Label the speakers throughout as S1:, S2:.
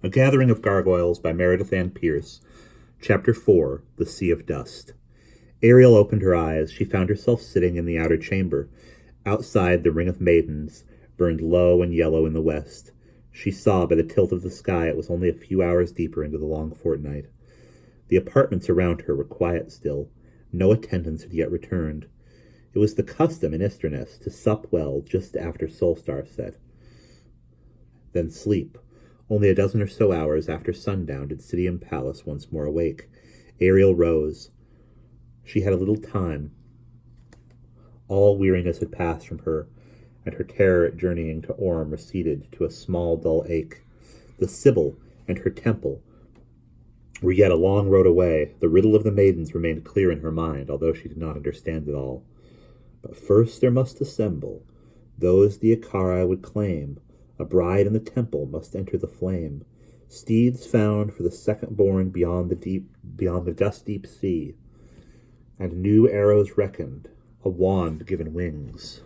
S1: A Gathering of Gargoyles by Meredith Ann Pierce. Chapter 4. The Sea of Dust. Ariel opened her eyes. She found herself sitting in the outer chamber. Outside, the ring of maidens burned low and yellow in the west. She saw by the tilt of the sky it was only a few hours deeper into the long fortnight. The apartments around her were quiet still. No attendants had yet returned. It was the custom in Isterness to sup well just after Solstar set. Then sleep. Only a dozen or so hours after sundown did city and palace once more awake. Ariel rose. She had a little time. All weariness had passed from her, and her terror at journeying to Orm receded to a small, dull ache. The Sibyl and her temple were yet a long road away. The riddle of the maidens remained clear in her mind, although she did not understand it all. But first there must assemble those the Ikari would claim. A bride in the temple must enter the flame. Steeds found for the second-born beyond the dust-deep sea, and new arrows reckoned, a wand given wings,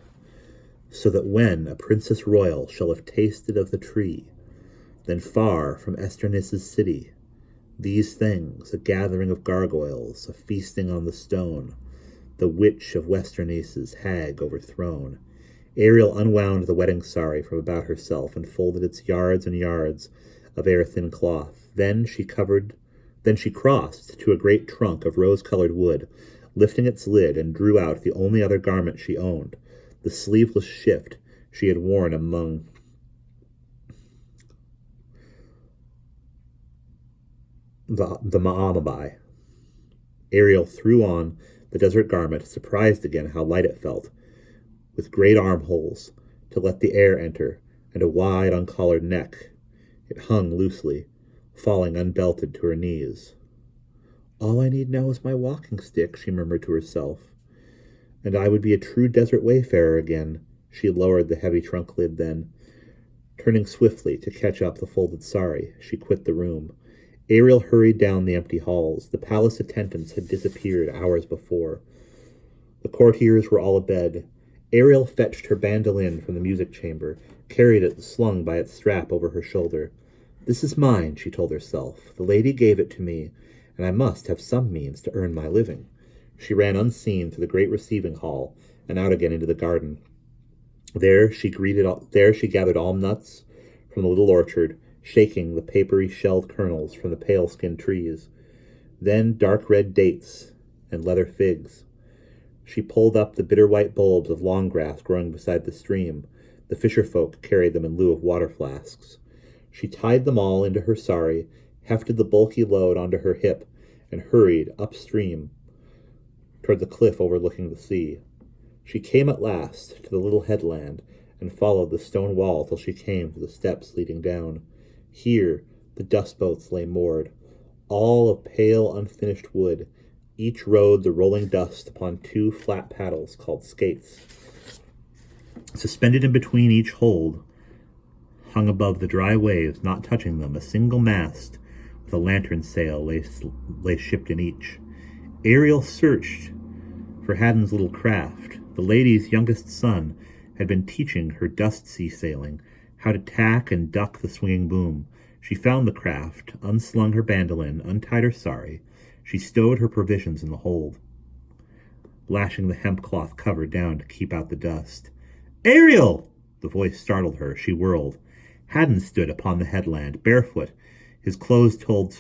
S1: so that when a princess royal shall have tasted of the tree, then far from Esternis's city, these things, a gathering of gargoyles, a feasting on the stone, the witch of Westernis's hag overthrown. Ariel unwound the wedding sari from about herself and folded its yards and yards of air-thin cloth. Then she crossed to a great trunk of rose-colored wood, lifting its lid, and drew out the only other garment she owned, the sleeveless shift she had worn among the Ma'amabai. Ariel threw on the desert garment, surprised again how light it felt, with great armholes to let the air enter, and a wide, uncollared neck. It hung loosely, falling unbelted to her knees. "All I need now is my walking stick," she murmured to herself, "and I would be a true desert wayfarer again." She lowered the heavy trunk lid then. Turning swiftly to catch up the folded sari, she quit the room. Ariel hurried down the empty halls. The palace attendants had disappeared hours before. The courtiers were all abed. Ariel fetched her bandolin from the music chamber, carried it slung by its strap over her shoulder. "This is mine," she told herself. "The lady gave it to me, and I must have some means to earn my living." She ran unseen through the great receiving hall and out again into the garden. There she gathered alm nuts from the little orchard, shaking the papery shelled kernels from the pale-skinned trees. Then dark red dates and leather figs. She pulled up the bitter white bulbs of long grass growing beside the stream. The fisher-folk carried them in lieu of water flasks. She tied them all into her sari, hefted the bulky load onto her hip, and hurried upstream toward the cliff overlooking the sea. She came at last to the little headland and followed the stone wall till she came to the steps leading down. Here the dust boats lay moored, all of pale unfinished wood. Each rode the rolling dust upon two flat paddles called skates. Suspended in between each hold, hung above the dry waves, not touching them, a single mast with a lantern sail lay shipped in each. Ariel searched for Haddon's little craft. The lady's youngest son had been teaching her dust sea sailing, how to tack and duck the swinging boom. She found the craft, unslung her bandolin, untied her sari. She stowed her provisions in the hold, lashing the hemp cloth cover down to keep out the dust. "Ariel!" The voice startled her. She whirled. Haddon stood upon the headland, barefoot, his closed-toed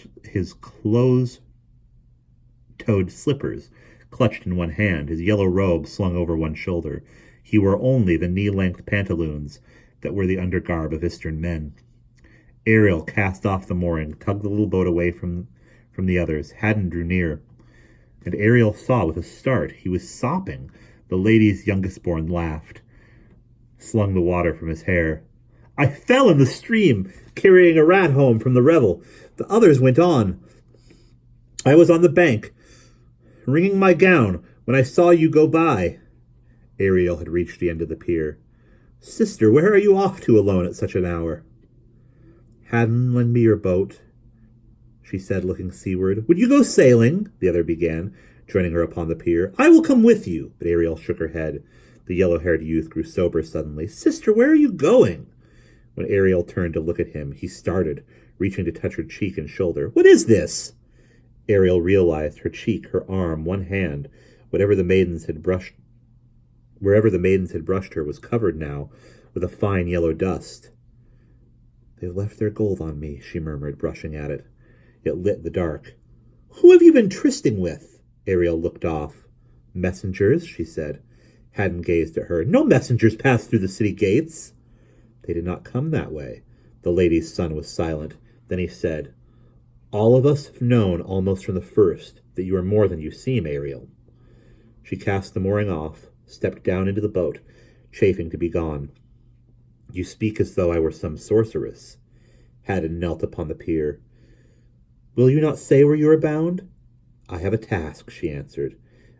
S1: slippers clutched in one hand, his yellow robe slung over one shoulder. He wore only the knee-length pantaloons that were the undergarb of Eastern men. Ariel cast off the mooring, tugged the little boat away from the others. Haddon drew near, and Ariel saw with a start he was sopping. The lady's youngest-born laughed, slung the water from his hair. "I fell in the stream, carrying a rat home from the revel. The others went on. I was on the bank, wringing my gown, when I saw you go by." Ariel had reached the end of the pier. "Sister, where are you off to alone at such an hour?" "Haddon, lend me your boat," she said, looking seaward. "Would you go sailing?" the other began, joining her upon the pier. "I will come with you." But Ariel shook her head. The yellow-haired youth grew sober suddenly. "Sister, where are you going?" When Ariel turned to look at him, he started, reaching to touch her cheek and shoulder. "What is this?" Ariel realized her cheek, her arm, one hand, wherever the maidens had brushed her, was covered now with a fine yellow dust. "They've left their gold on me," she murmured, brushing at it. It lit the dark. "Who have you been trysting with?" Ariel looked off. "Messengers," she said. Haddon gazed at her. "No messengers passed through the city gates." "They did not come that way." The lady's son was silent. Then he said, "All of us have known almost from the first that you are more than you seem, Ariel." She cast the mooring off, stepped down into the boat, chafing to be gone. "You speak as though I were some sorceress." Haddon knelt upon the pier. "Will you not say where you are bound?" "I have a task," she answered,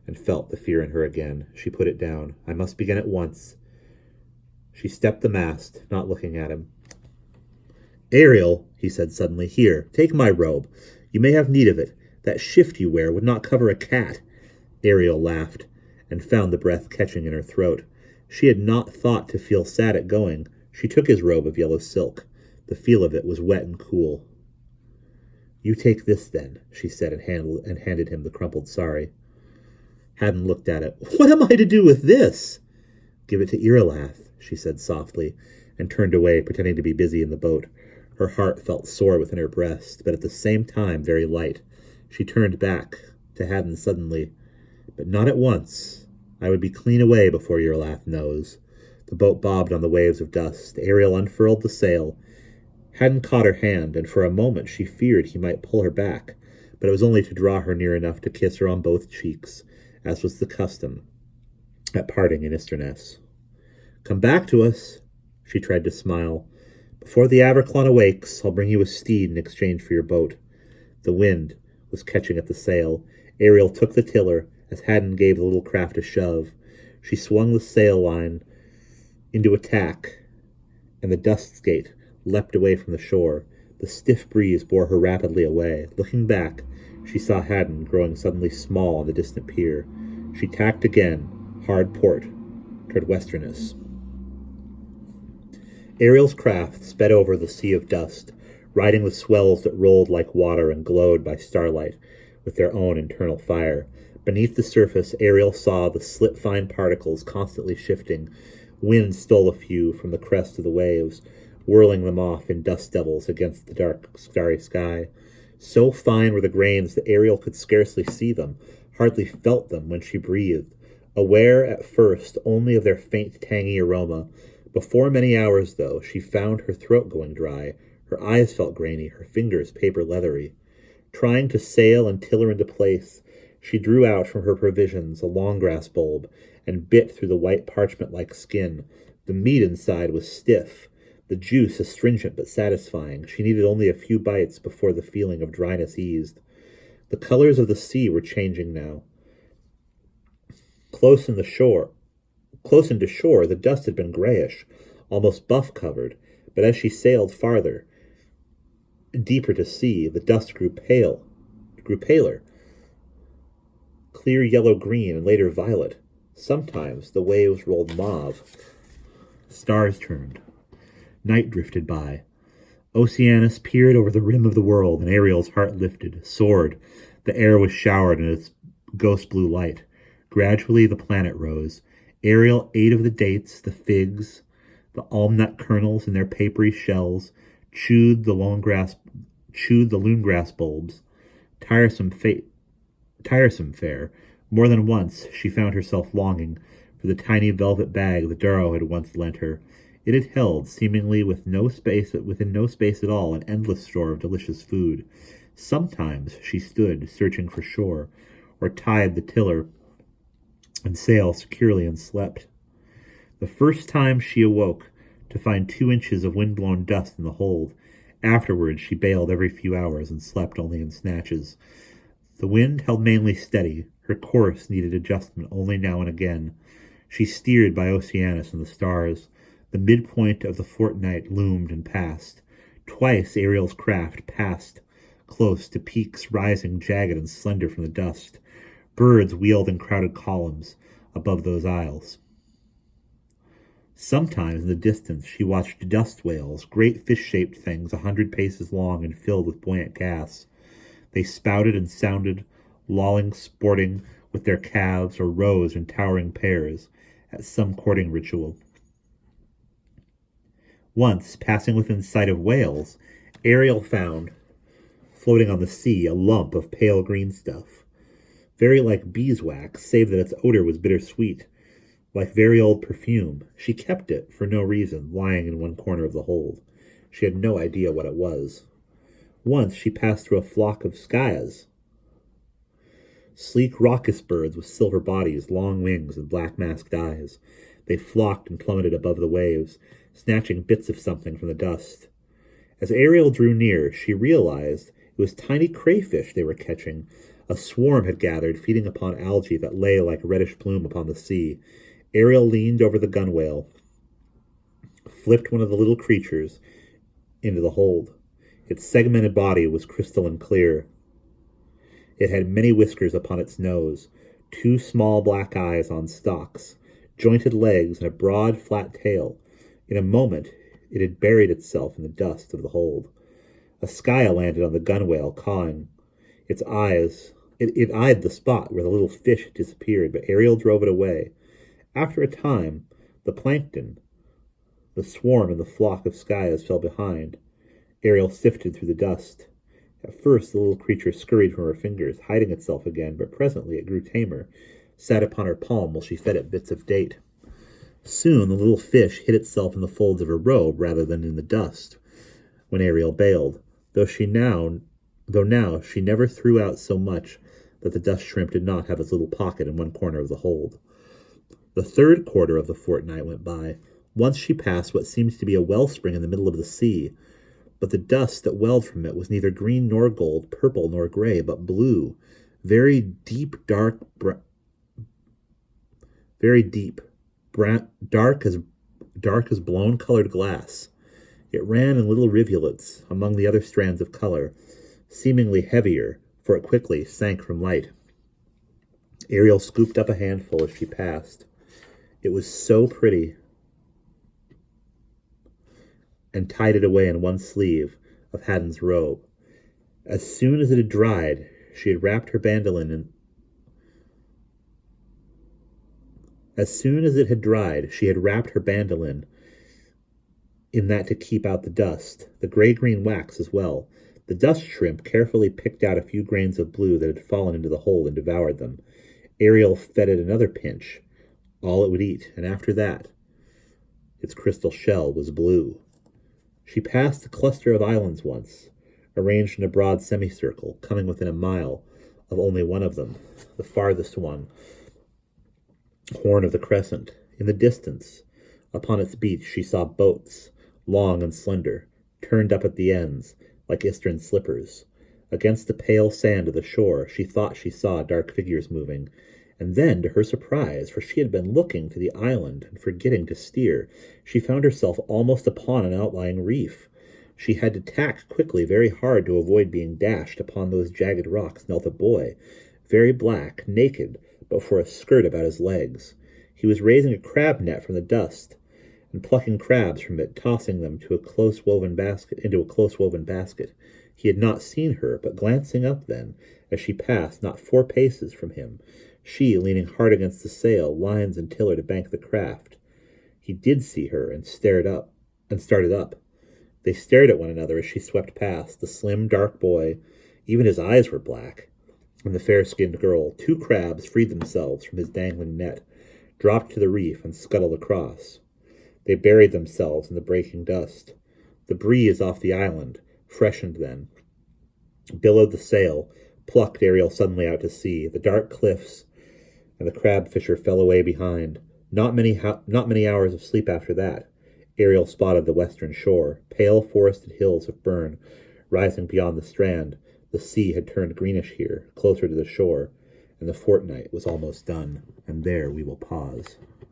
S1: and felt the fear in her again. She put it down. "I must begin at once." She stepped the mast, not looking at him. "Ariel," he said suddenly, "here, take my robe. You may have need of it. That shift you wear would not cover a cat." Ariel laughed, and found the breath catching in her throat. She had not thought to feel sad at going. She took his robe of yellow silk. The feel of it was wet and cool. "You take this, then," she said, and handed him the crumpled sari. Haddon looked at it. "What am I to do with this?" "Give it to Irilath," she said softly, and turned away, pretending to be busy in the boat. Her heart felt sore within her breast, but at the same time very light. She turned back to Haddon suddenly. "But not at once. I would be clean away before Irilath knows." The boat bobbed on the waves of dust. Ariel unfurled the sail. Haddon caught her hand, and for a moment she feared he might pull her back, but it was only to draw her near enough to kiss her on both cheeks, as was the custom at parting in Isterness. "Come back to us." She tried to smile. "Before the Averclon awakes, I'll bring you a steed in exchange for your boat." The wind was catching at the sail. Ariel took the tiller as Haddon gave the little craft a shove. She swung the sail line into a tack, and the dust skate leapt away from the shore. The stiff breeze bore her rapidly away. Looking back, she saw Haddon growing suddenly small on the distant pier. She tacked again, hard port, toward Westerness. Ariel's craft sped over the sea of dust, riding the swells that rolled like water and glowed by starlight with their own internal fire. Beneath the surface, Ariel saw the slit-fine particles constantly shifting. Wind stole a few from the crest of the waves, whirling them off in dust devils against the dark, starry sky. So fine were the grains that Ariel could scarcely see them, hardly felt them when she breathed, aware at first only of their faint, tangy aroma. Before many hours, though, she found her throat going dry, her eyes felt grainy, her fingers paper-leathery. Trying to sail and tiller into place, she drew out from her provisions a long-grass bulb and bit through the white parchment-like skin. The meat inside was stiff, the juice astringent but satisfying. She needed only a few bites before the feeling of dryness eased. The colors of the sea were changing now. Close into shore, the dust had been grayish, almost buff-covered, but as she sailed farther, deeper to sea, the dust grew paler, clear yellow-green and later violet. Sometimes the waves rolled mauve. Stars turned. Night drifted by. Oceanus peered over the rim of the world, and Ariel's heart lifted, soared. The air was showered in its ghost blue light. Gradually the planet rose. Ariel ate of the dates, the figs, the almnut kernels in their papery shells, chewed the loongrass bulbs. Tiresome fare. More than once she found herself longing for the tiny velvet bag the Darrow had once lent her. It had held, seemingly within no space at all, an endless store of delicious food. Sometimes she stood, searching for shore, or tied the tiller and sail securely and slept. The first time she awoke to find 2 inches of wind-blown dust in the hold. Afterwards she bailed every few hours and slept only in snatches. The wind held mainly steady. Her course needed adjustment only now and again. She steered by Oceanus and the stars. The midpoint of the fortnight loomed and passed. Twice Ariel's craft passed close to peaks rising jagged and slender from the dust. Birds wheeled in crowded columns above those isles. Sometimes in the distance she watched dust whales, great fish-shaped things 100 paces long and filled with buoyant gas. They spouted and sounded, lolling, sporting with their calves, or rose in towering pairs at some courting ritual. Once, passing within sight of whales, Ariel found, floating on the sea, a lump of pale green stuff, very like beeswax, save that its odor was bittersweet, like very old perfume. She kept it, for no reason, lying in one corner of the hold. She had no idea what it was. Once she passed through a flock of skyas, sleek raucous birds with silver bodies, long wings, and black masked eyes. They flocked and plummeted above the waves, snatching bits of something from the dust. As Ariel drew near, she realized it was tiny crayfish they were catching. A swarm had gathered, feeding upon algae that lay like reddish plume upon the sea. Ariel leaned over the gunwale, flipped one of the little creatures into the hold. Its segmented body was crystalline clear. It had many whiskers upon its nose, 2 small black eyes on stalks, jointed legs, and a broad, flat tail. In a moment, it had buried itself in the dust of the hold. A skya landed on the gunwale, cawing. Its eyes... It eyed the spot where the little fish had disappeared, but Ariel drove it away. After a time, the plankton, the swarm and the flock of skyas fell behind. Ariel sifted through the dust. At first, the little creature scurried from her fingers, hiding itself again, but presently it grew tamer, sat upon her palm while she fed it bits of date. Soon the little fish hid itself in the folds of her robe rather than in the dust when Ariel bailed, though now she never threw out so much that the dust shrimp did not have its little pocket in one corner of the hold. The 3rd quarter of the fortnight went by. Once she passed what seemed to be a wellspring in the middle of the sea, but the dust that welled from it was neither green nor gold, purple nor gray, but blue, very deep, dark as blown colored glass. It ran in little rivulets among the other strands of color, seemingly heavier, for it quickly sank from light. Ariel scooped up a handful as she passed. It was so pretty, and tied it away in one sleeve of Haddon's robe. As soon as it had dried, she had wrapped her bandolin in... As soon as it had dried, she had wrapped her bandolin in that to keep out the dust, the gray-green wax as well. The dust shrimp carefully picked out a few grains of blue that had fallen into the hole and devoured them. Ariel fed it another pinch, all it would eat, and after that, its crystal shell was blue. She passed a cluster of islands once, arranged in a broad semicircle, coming within a mile of only one of them, the farthest one, Horn of the Crescent. In the distance, upon its beach, she saw boats, long and slender, turned up at the ends, like Eastern slippers. Against the pale sand of the shore, she thought she saw dark figures moving, and then, to her surprise, for she had been looking to the island and forgetting to steer, she found herself almost upon an outlying reef. She had to tack quickly, very hard, to avoid being dashed. Upon those jagged rocks knelt a boy, very black, naked, but for a skirt about his legs. He was raising a crab net from the dust, and plucking crabs from it, tossing them into a close-woven basket. He had not seen her, but glancing up then, as she passed, not 4 paces from him, she leaning hard against the sail, lines and tiller to bank the craft. He did see her, and started up. They stared at one another as she swept past, the slim, dark boy, even his eyes were black, and the fair-skinned girl. 2 crabs freed themselves from his dangling net, dropped to the reef, and scuttled across. They buried themselves in the breaking dust. The breeze off the island, freshened then, billowed the sail, plucked Ariel suddenly out to sea. The dark cliffs and the crab-fisher fell away behind. Not many hours of sleep after that. Ariel spotted the western shore, pale forested hills of fern rising beyond the strand. The sea had turned greenish here, closer to the shore, and the fortnight was almost done. And there we will pause.